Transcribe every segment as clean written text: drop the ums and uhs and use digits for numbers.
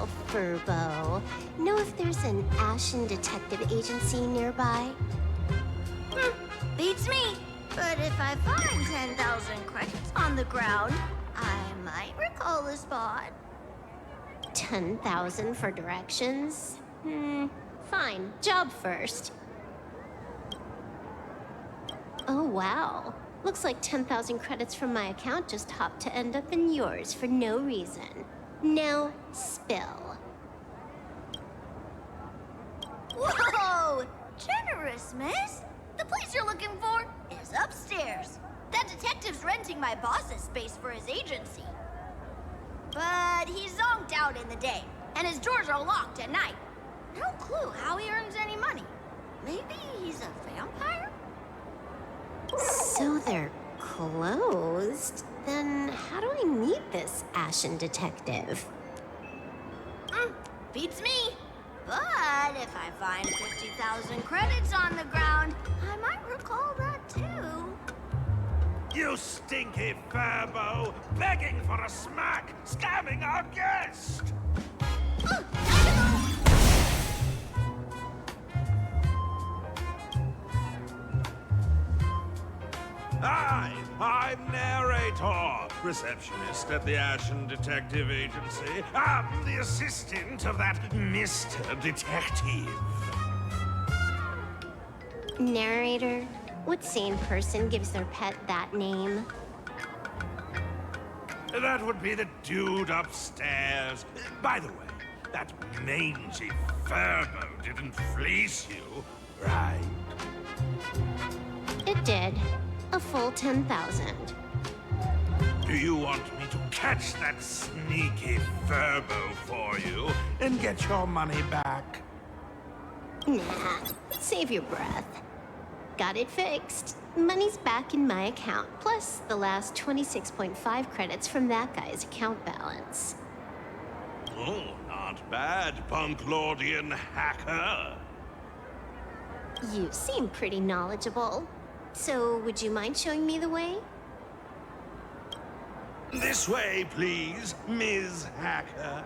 little furbo. Know if there's an Ashen Detective Agency nearby? Beats me. But if I find 10,000 credits on the ground, I might recall the spot. 10,000 for directions? Fine. Job first. Oh, wow. Looks like 10,000 credits from my account just hopped to end up in yours for no reason. Now, spill. Whoa! Generous, miss. The place you're looking for is upstairs. That detective's renting my boss's space for his agency. But he's zonked out in the day, and his doors are locked at night. No clue how he earns any money. Maybe he's a vampire? So they're closed? Then how do I meet this Ashen Detective? Beats me. But if I find 50,000 credits on the ground, I might recall that too. You stinky furbo! Begging for a smack! Scamming our guest! Hi, I'm Narrator, receptionist at the Ashen Detective Agency. I'm the assistant of that Mr. Detective. Narrator? What sane person gives their pet that name? That would be the dude upstairs. By the way, that mangy furbo didn't fleece you, right? It did. A full 10,000. Do you want me to catch that sneaky furbo for you and get your money back? Nah, save your breath. Got it fixed. Money's back in my account, plus the last 26.5 credits from that guy's account balance. Oh, not bad, punk lordian hacker. You seem pretty knowledgeable. So, would you mind showing me the way? This way, please, Ms. Hacker.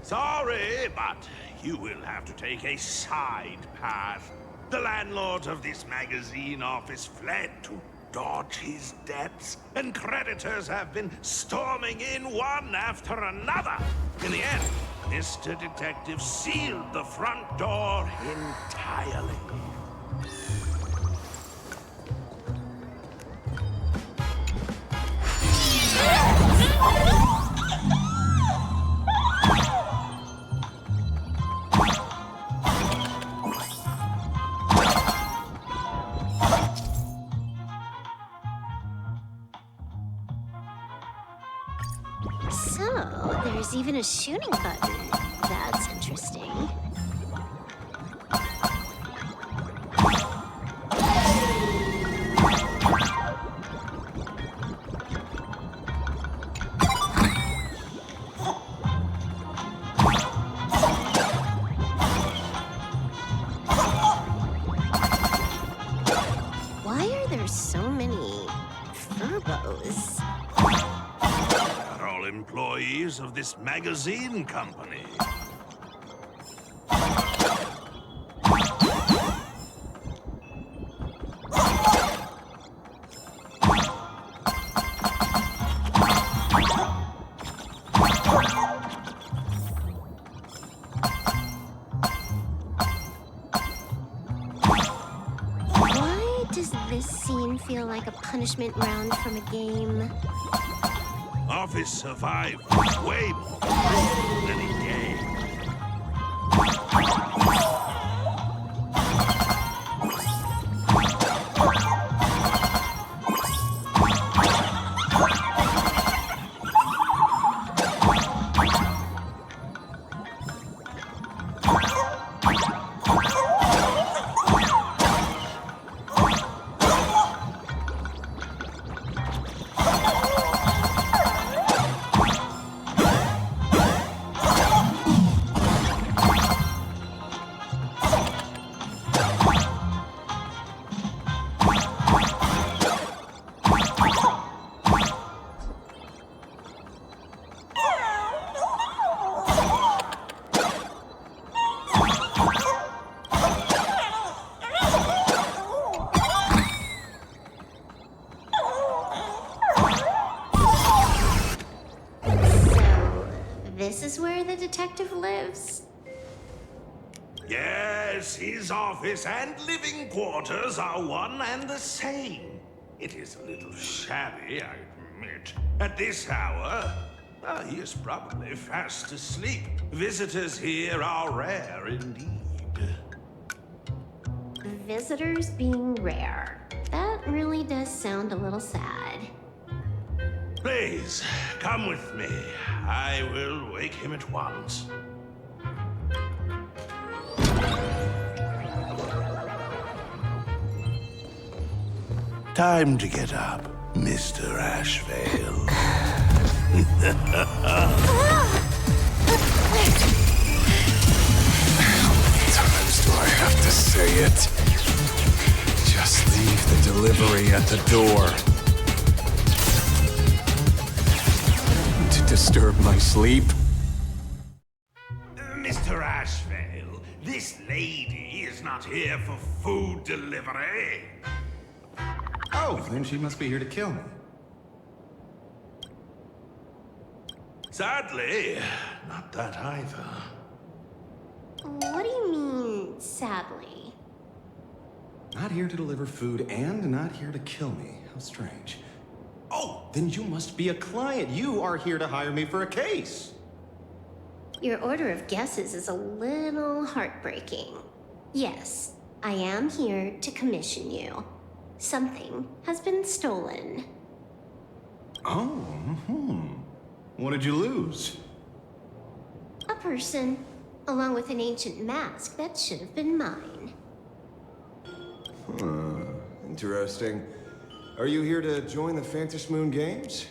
Sorry, but you will have to take a side path. The landlord of this magazine office fled to dodge his debts, and creditors have been storming in one after another. In the end, Mr. Detective sealed the front door entirely. So, there's even a shooting button. That's interesting. Why are there so many furbos? They're all employees of this magazine company. Why does this scene feel like a punishment round from a game? Office survived way more than a day. this is where the detective lives? Yes, his office and living quarters are one and the same. It is a little shabby, I admit. At this hour, he is probably fast asleep. Visitors here are rare indeed. Visitors being rare. That really does sound a little sad. Please, come with me. I will wake him at once. Time to get up, Mr. Ashveil. How many times do I have to say it? Just leave the delivery at the door. To disturb my sleep? Mr. Ashveil, this lady is not here for food delivery. Oh, then she must be here to kill me. Sadly, not that either. What do you mean, sadly? Not here to deliver food and not here to kill me. How strange. Oh, then you must be a client. You are here to hire me for a case. Your order of guesses is a little heartbreaking. Yes, I am here to commission you. Something has been stolen. Oh, What did you lose? A person, along with an ancient mask that should have been mine. Interesting. Are you here to join the Phantom Moon Games?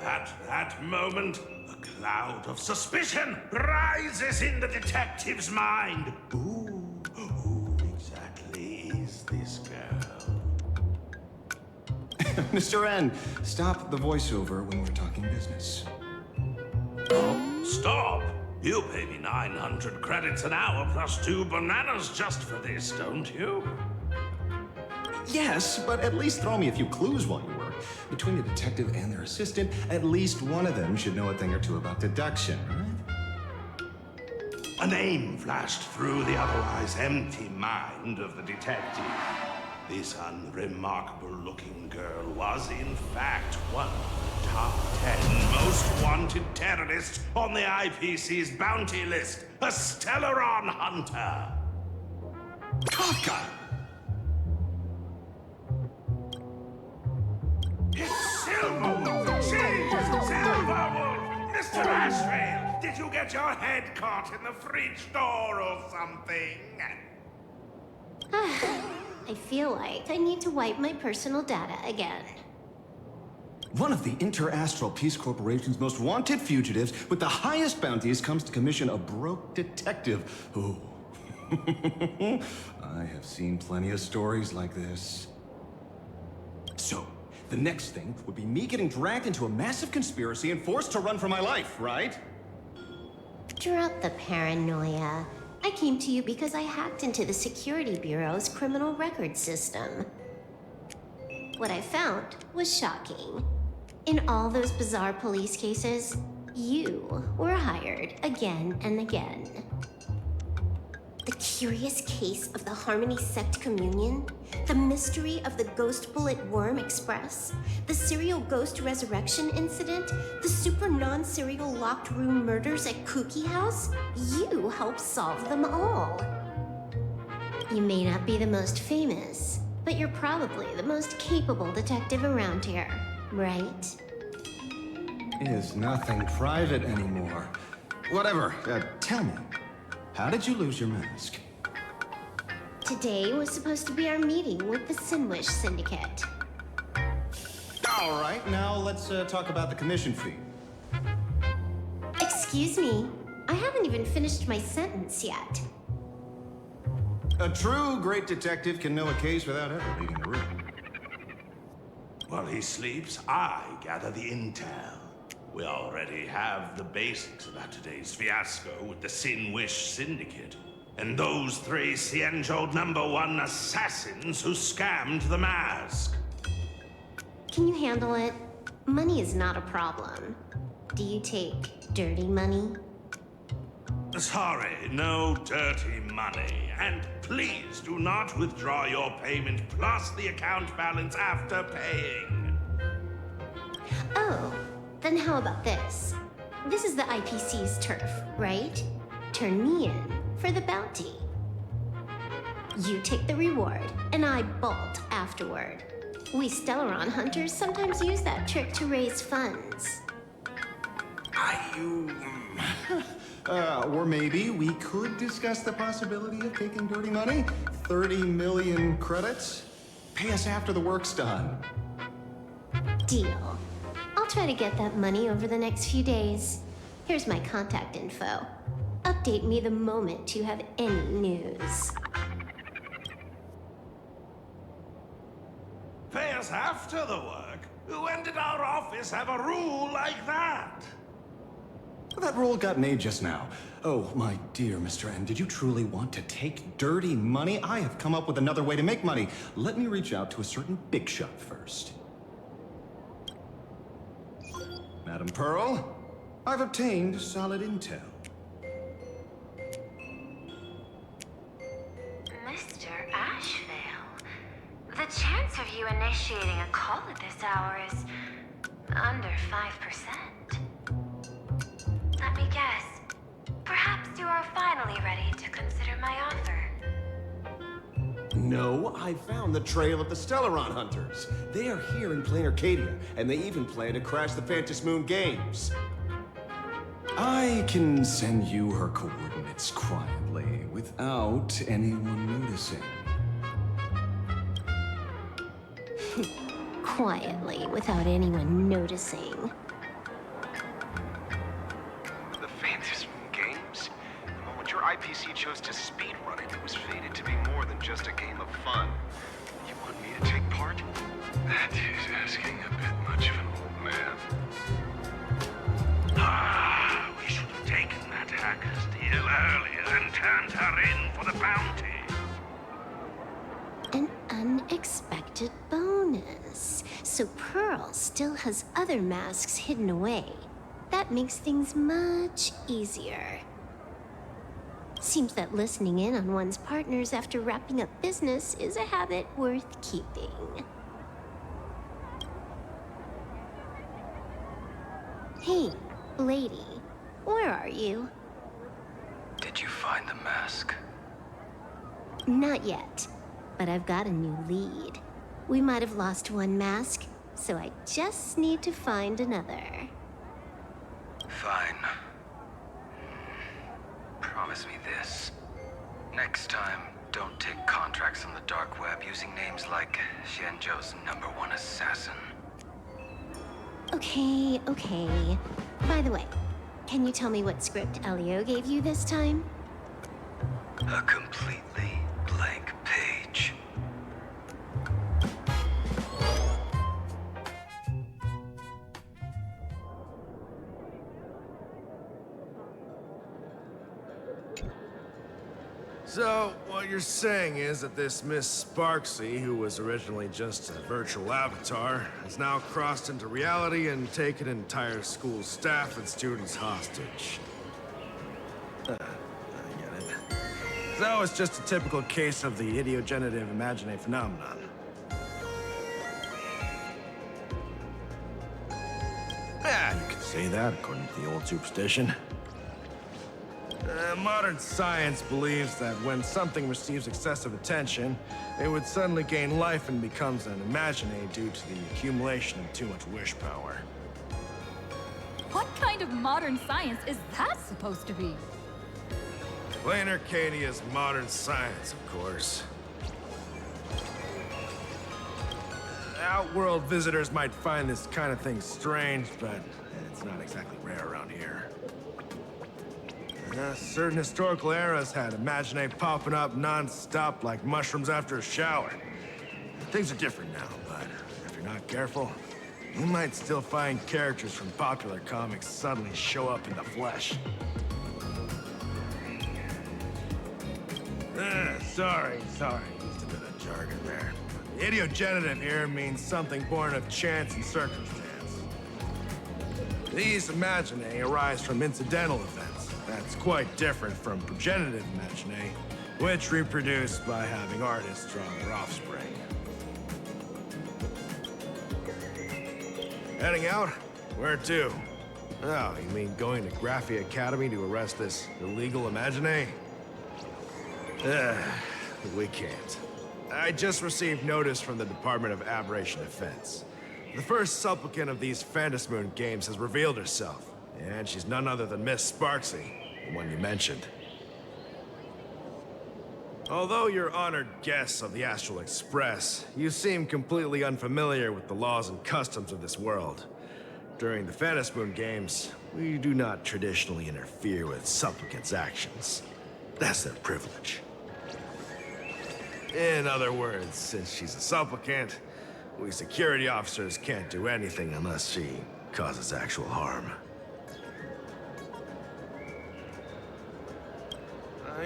At that moment, a cloud of suspicion rises in the detective's mind. Who exactly is this girl? Mr. N, stop the voiceover when we're talking business. Stop! You pay me 900 credits an hour plus 2 bananas just for this, don't you? Yes, but at least throw me a few clues while you work. Between the detective and their assistant, at least one of them should know a thing or two about deduction, right? A name flashed through the otherwise empty mind of the detective. This unremarkable-looking girl was, in fact, one of the top 10 most wanted terrorists on the IPC's bounty list, a Stellaron hunter. Kafka! It's Silverwolf! She's Silverwolf! Mr. Ashveil, did you get your head caught in the fridge door or something? I feel like I need to wipe my personal data again. One of the Interastral Peace Corporation's most wanted fugitives with the highest bounties comes to commission a broke detective. Oh. I have seen plenty of stories like this. So, the next thing would be me getting dragged into a massive conspiracy and forced to run for my life, right? Drop the paranoia. I came to you because I hacked into the Security Bureau's criminal record system. What I found was shocking. In all those bizarre police cases, you were hired again and again. The curious case of the Harmony Sect Communion, the mystery of the Ghost Bullet Worm Express, the serial ghost resurrection incident, the super non-serial locked room murders at Kooky House, you helped solve them all. You may not be the most famous, but you're probably the most capable detective around here, right? Is nothing private anymore. Whatever, tell me. How did you lose your mask? Today was supposed to be our meeting with the Sinwish Syndicate. All right, now let's talk about the commission fee. Excuse me, I haven't even finished my sentence yet. A true great detective can know a case without ever leaving the room. While he sleeps, I gather the intel. We already have the basics about today's fiasco with the Sinwish Syndicate. And those 3 Cienjo #1 assassins who scammed the mask. Can you handle it? Money is not a problem. Do you take Dirty money? Sorry, no dirty money. And please do not withdraw your payment plus the account balance after paying. Oh, then how about this? This is the IPC's turf, right? Turn me in for the bounty. You take the reward, and I bolt afterward. We Stellaron hunters sometimes use that trick to raise funds. Or maybe we could discuss the possibility of taking dirty money? 30 million credits? Pay us after the work's done. Deal. I'll try to get that money over the next few days. Here's my contact info. Update me the moment you have any news. Pay us after the work? When did our office have a rule like that? That rule got made just now. Oh, my dear Mr. N, did you truly want to take dirty money? I have come up with another way to make money. Let me reach out to a certain big shot first. Madam Pearl, I've obtained solid intel. Mr. Ashveil, the chance of you initiating a call at this hour is under 5%. Let me guess. Perhaps you are finally ready to consider my offer. No, I found the trail of the Stellaron hunters. They are here in plain Arcadia, and they even plan to crash the Phantom Moon Games. I can send you her coordinates quietly, without anyone noticing. Quietly, without anyone noticing. The Phantom Moon Games? The moment your IPC chose to speedrun it, it was fated to be more than just a game of fun. You want me to take part? That is asking a bit much of an old man. We should have taken that hacker's deal earlier and turned her in for the bounty. An unexpected bonus. So Pearl still has other masks hidden away. That makes things much easier. Seems that listening in on one's partners after wrapping up business is a habit worth keeping. Hey, lady, where are you? Did you find the mask? Not yet, but I've got a new lead. We might have lost one mask, so I just need to find another. Fine. Promise me this. Next time, don't take contracts on the dark web using names like Xianzhou's #1 assassin. Okay. By the way, can you tell me what script Elio gave you this time? A completely blank page. So, what you're saying is that this Miss Sparksy, who was originally just a virtual avatar, has now crossed into reality and taken an entire school staff and students hostage. I get it. So it's just a typical case of the idiogenerative imaginae phenomenon. Yeah, you could say that according to the old superstition. Modern science believes that when something receives excessive attention, it would suddenly gain life and becomes an imaginae due to the accumulation of too much wish power. What kind of modern science is that supposed to be? Plain Arcadia's modern science, of course. Outworld visitors might find this kind of thing strange, but it's not exactly rare around here. Certain historical eras had imaginae popping up non-stop like mushrooms after a shower. Things are different now, but if you're not careful, you might still find characters from popular comics suddenly show up in the flesh. Sorry, used a bit of jargon there. Idiogenerative here means something born of chance and circumstance. These imaginae arise from incidental events. That's quite different from progenitive imaginae, which reproduce by having artists draw their offspring. Heading out? Where to? Oh, you mean going to Graphi Academy to arrest this illegal imaginae? We can't. I just received notice from the Department of Aberration Defense. The first supplicant of these Phantasmoon games has revealed herself, and she's none other than Miss Sparksy, the one you mentioned. Although you're honored guests of the Astral Express, you seem completely unfamiliar with the laws and customs of this world. During the Phantasmoon games, we do not traditionally interfere with supplicants' actions. That's their privilege. In other words, since she's a supplicant, we security officers can't do anything unless she causes actual harm.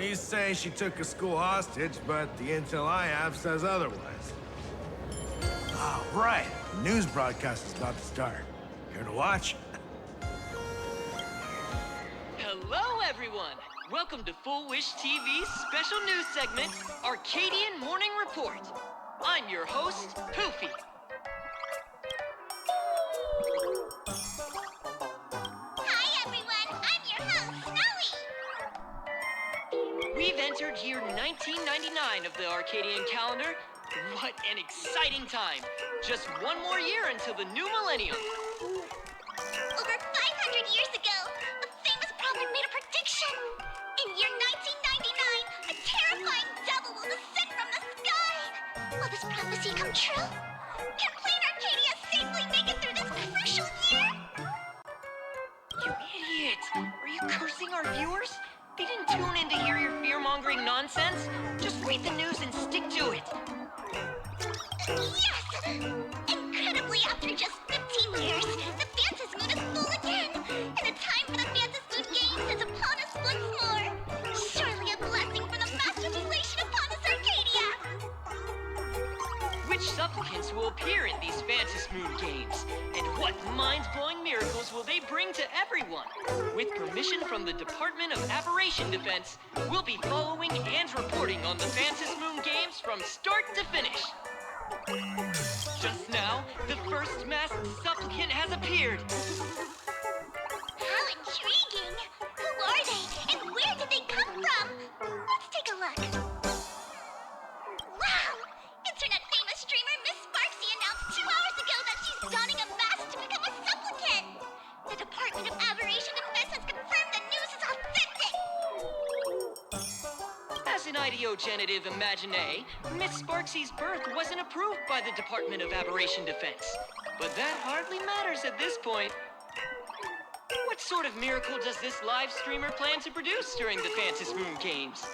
You say she took a school hostage, but the intel I have says otherwise. Oh, right. The news broadcast is about to start. Here to watch? Hello, everyone! Welcome to Full Wish TV's special news segment, Arcadian Morning Report. I'm your host, Poofy. Hi, everyone. I'm your host, Snowy. We've entered year 1999 of the Arcadian calendar. What an exciting time! Just one more year until the new millennium. Over 500 years ago, a famous prophet made a prediction. In year 1999, a terrifying devil will descend from the sky. Will this prophecy come true? Can Plain Arcadia safely make it through this crucial year? You idiot! Are you cursing our viewers? They didn't tune in to hear your fear-mongering nonsense. Just read the news and stick to it. Yes! Incredibly, after just 15 years, the Phantasmoon is full again, and the time for the Phantasmoon Games is upon us once more. Surely a blessing from the Master Relation upon us, Arcadia! Which supplicants will appear in these Phantasmoon games? And what mind-blowing miracles will they bring to everyone? With permission from the Department of Aberration Defense, we'll be following and reporting on the Phantasmoon games from start to finish. Just now, the first masked supplicant has appeared. How intriguing! Who are they, and where did they come from? Let's take a look. Wow! Internet-famous streamer Miss Sparksy announced 2 hours ago that she's donning a mask to become a supplicant. The Department of Aberration Defense has confirmed the news is authentic. As an ideogenitive imaginae, Miss Sparksy's birth wasn't approved by the Department of Aberration Defense. But that hardly matters at this point. What sort of miracle does this live streamer plan to produce during the Phantasmoon games?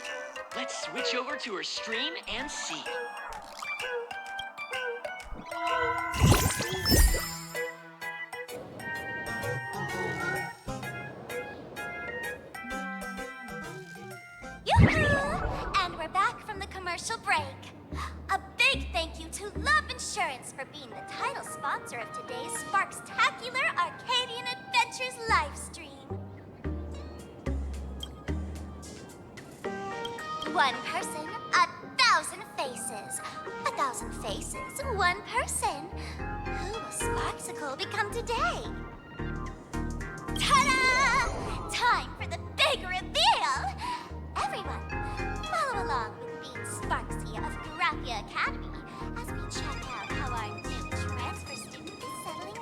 Let's switch over to her stream and see. Yoo-hoo! And we're back from the commercial break. A big thank you to Love Insurance for being the title sponsor of today's Sparkstacular Arcadian Adventures live stream. One person, 1,000 faces. 1,000 faces, one person. Who will Sparksicle become today? Ta-da! Time for the big reveal! Everyone, follow along with Bean Sparksy of Graphia Academy as we check out how our new transfer student is settling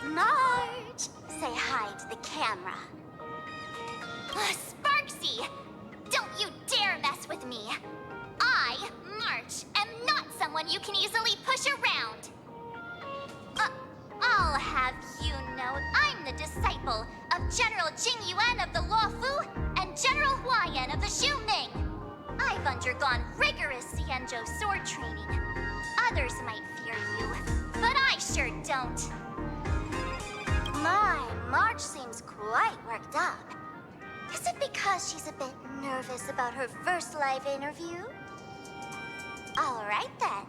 in. Marge, say hi to the camera. Sparksy, don't you dare mess with me. I, March, am not someone you can easily push around. I'll have you know I'm the disciple of General Jing Yuan of the Luofu and General Huayan of the Xu Ming. I've undergone rigorous Xianzhou sword training. Others might fear you, but I sure don't. My, March seems quite worked up. Is it because she's a bit nervous about her first live interview? All right then.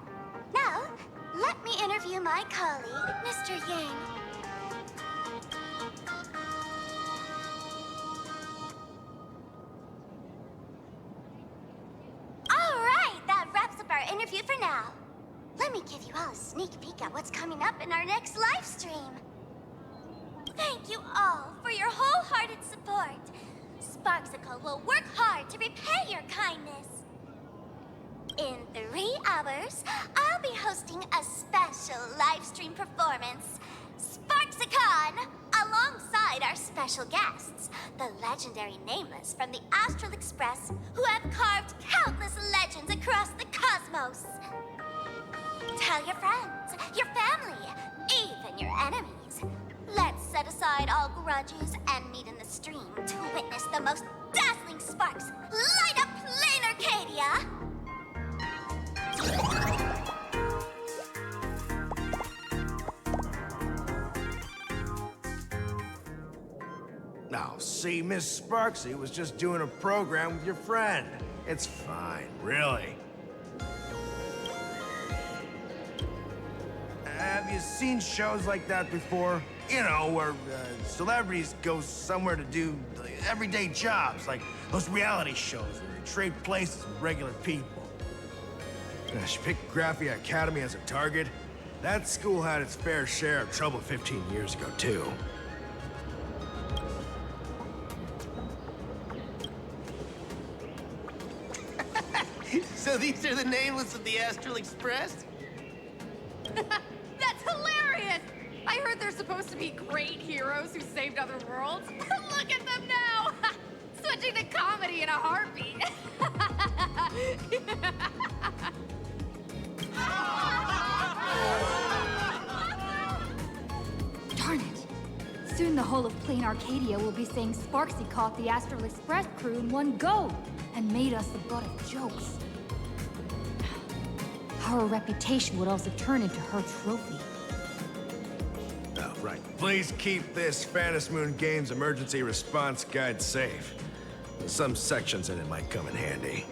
Now, let me interview my colleague, Mr. Yang. interview for now. Let me give you all a sneak peek at what's coming up in our next live stream. Thank you all for your wholehearted support. Sparksicle will work hard to repay your kindness. In 3 hours, I'll be hosting a special live stream performance, Sparksicon, alongside our special guests, the legendary Nameless from the Astral Express, who have carved countless legends across the cosmos. Tell your friends, your family, even your enemies. Let's set aside all grudges and meet in the stream to witness the most dazzling sparks light up Plain Arcadia! Now, see, Miss Sparksy was just doing a program with your friend. It's fine, really. Have you seen shows like that before? You know, where celebrities go somewhere to do everyday jobs, like those reality shows where they trade places with regular people. She picked Graphia Academy as a target. That school had its fair share of trouble 15 years ago, too. So these are the Nameless of the Astral Express? That's hilarious! I heard they're supposed to be great heroes who saved other worlds. Look at them now! Switching to comedy in a heartbeat. Darn it! Soon the whole of Plain Arcadia will be saying Sparksy caught the Astral Express crew in one go and made us the butt of jokes. Our reputation would also turn into her trophy. Oh, right. Please keep this Phantom Moon Games emergency response guide safe. Some sections in it might come in handy.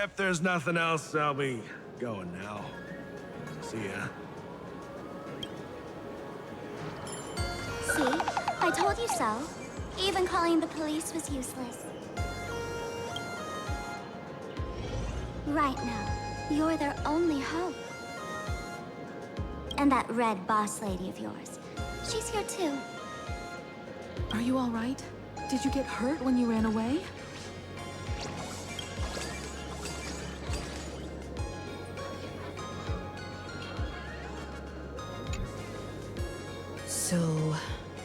If there's nothing else, I'll be going now. See ya. See? I told you so. Even calling the police was useless. Right now, you're their only hope. And that red boss lady of yours, she's here too. Are you all right? Did you get hurt when you ran away? So,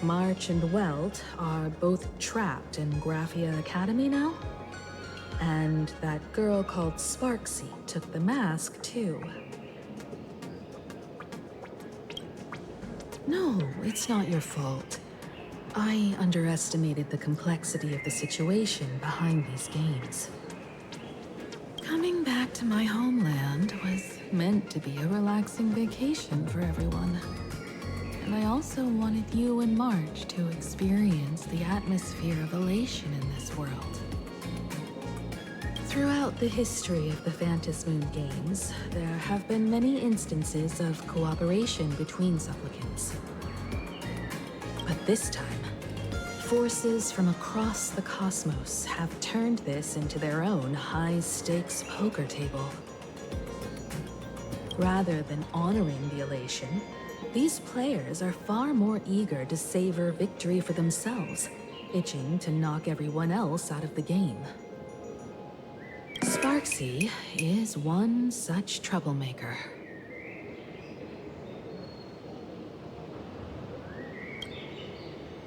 March and Welt are both trapped in Graphia Academy now? And that girl called Sparksy took the mask, too. No, it's not your fault. I underestimated the complexity of the situation behind these games. Coming back to my homeland was meant to be a relaxing vacation for everyone. And I also wanted you and March to experience the atmosphere of elation in this world. Throughout the history of the Phantom Moon Games, there have been many instances of cooperation between supplicants. But this time, forces from across the cosmos have turned this into their own high-stakes poker table. Rather than honoring the elation, these players are far more eager to savor victory for themselves, itching to knock everyone else out of the game. Sparksy is one such troublemaker.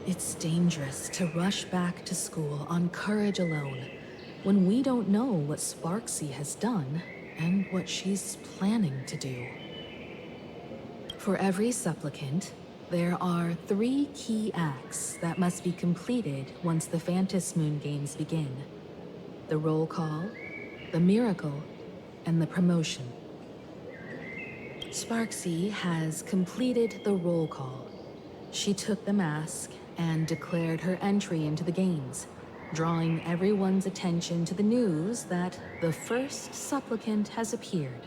It's dangerous to rush back to school on courage alone, when we don't know what Sparksy has done and what she's planning to do. For every supplicant, there are 3 key acts that must be completed once the Phantom Moon Games begin. The roll call, the miracle, and the promotion. Sparksy has completed the roll call. She took the mask and declared her entry into the games, drawing everyone's attention to the news that the first supplicant has appeared.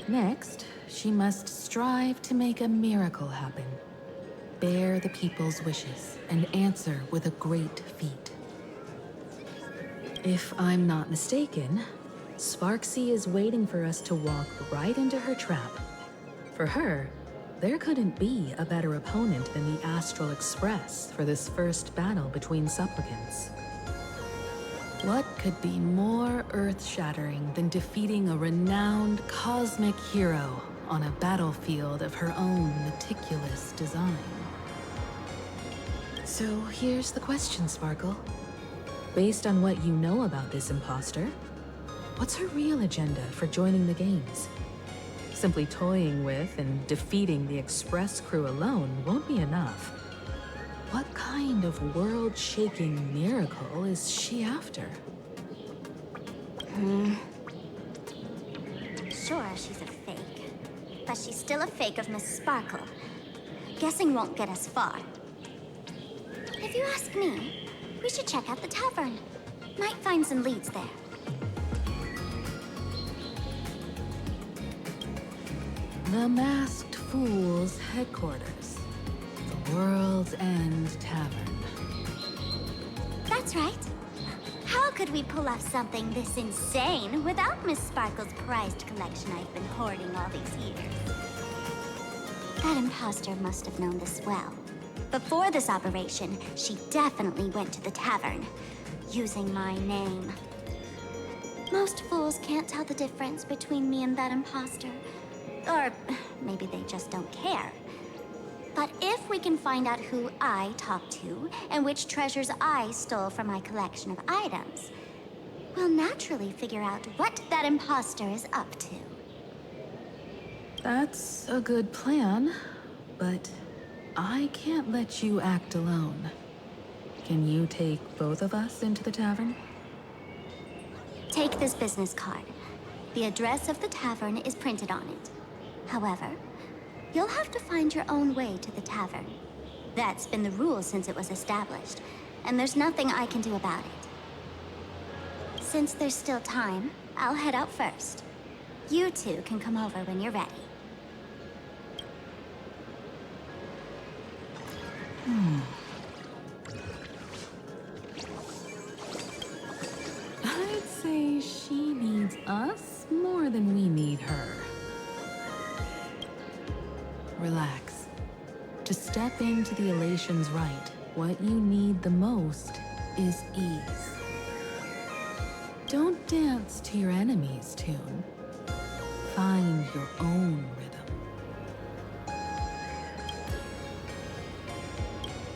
Next, she must strive to make a miracle happen, bear the people's wishes, and answer with a great feat. If I'm not mistaken, Sparksy is waiting for us to walk right into her trap. For her, there couldn't be a better opponent than the Astral Express for this first battle between supplicants. What could be more earth-shattering than defeating a renowned cosmic hero on a battlefield of her own meticulous design? So here's the question, Sparkle. Based on what you know about this imposter, what's her real agenda for joining the games? Simply toying with and defeating the Express crew alone won't be enough. What kind of world-shaking miracle is she after? Sure, she's a fake. But she's still a fake of Miss Sparkle. Guessing won't get us far. If you ask me, we should check out the tavern. Might find some leads there. The Masked Fool's headquarters. The World's End Tavern. That's right. How could we pull off something this insane without Miss Sparkle's prized collection I've been hoarding all these years? That imposter must have known this well. Before this operation, she definitely went to the tavern, using my name. Most fools can't tell the difference between me and that imposter. Or maybe they just don't care. But if we can find out who I talked to and which treasures I stole from my collection of items, we'll naturally figure out what that imposter is up to. That's a good plan, but I can't let you act alone. Can you take both of us into the tavern? Take this business card. The address of the tavern is printed on it. However, you'll have to find your own way to the tavern. That's been the rule since it was established, and there's nothing I can do about it. Since there's still time, I'll head out first. You two can come over when you're ready. I'd say she needs us more than we need her. Relax. To step into the Elation's right, what you need the most is ease. Don't dance to your enemy's tune. Find your own rhythm.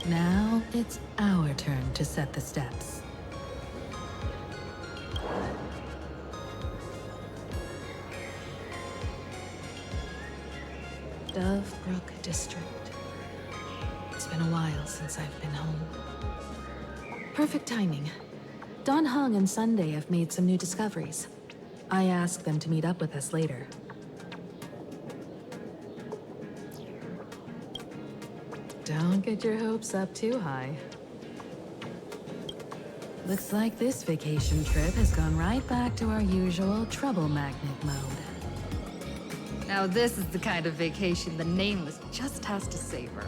Now it's our turn to set the steps. Dovebrook District. It's been a while since I've been home. Perfect timing. Don Hung and Sunday have made some new discoveries. I asked them to meet up with us later. Don't get your hopes up too high. Looks like this vacation trip has gone right back to our usual trouble magnet mode. Now this is the kind of vacation the Nameless just has to savor.